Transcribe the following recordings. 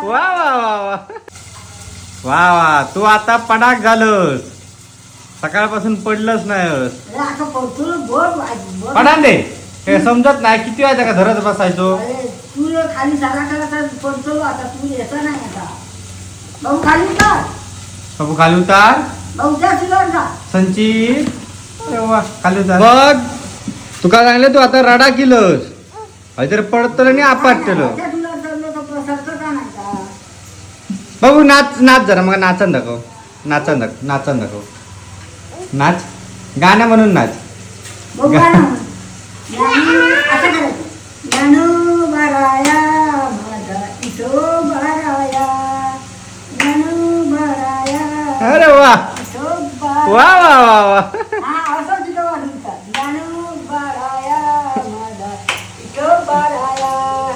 वा वा वा वा वा वा तू आता पडाक झालंस सकाळपासून पडलंच नाही पडा दे हे समजत नाही किती वाजता का धरत बसायचो तू खाली झाला पडतो आता तू येता नाही आता भाऊ खाली उतार बाबू खाली उतार संचित वा खाली उतार बघ तुका सांगले तू आता रडा केलंस काहीतरी पडतलं आणि आपटलं बाबू नाच नाच जरा मग नाचन दाखव नाचन दाखव नाच गाणं म्हणून नाच अरे वा वा वा वा वा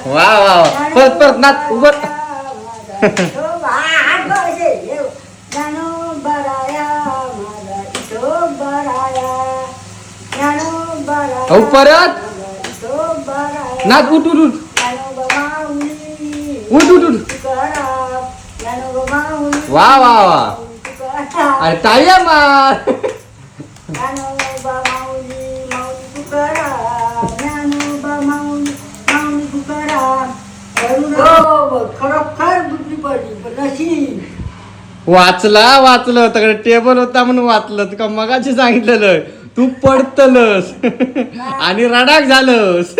वा वा परत परत नाच उभं परत नाच उठ उठ उठ उठ उठ उठ वा वा वा अरे टाळ्या मार वाचलं तकडे टेबल होता म्हणून वाचलं तुका मगाशी सांगितलेलं तू पडतलस आणि रडाक झालंस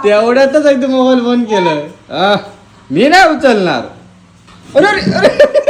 तेवढ्यातच एकदा मोबाईल फोन केलं मी नाही उचलणार अरे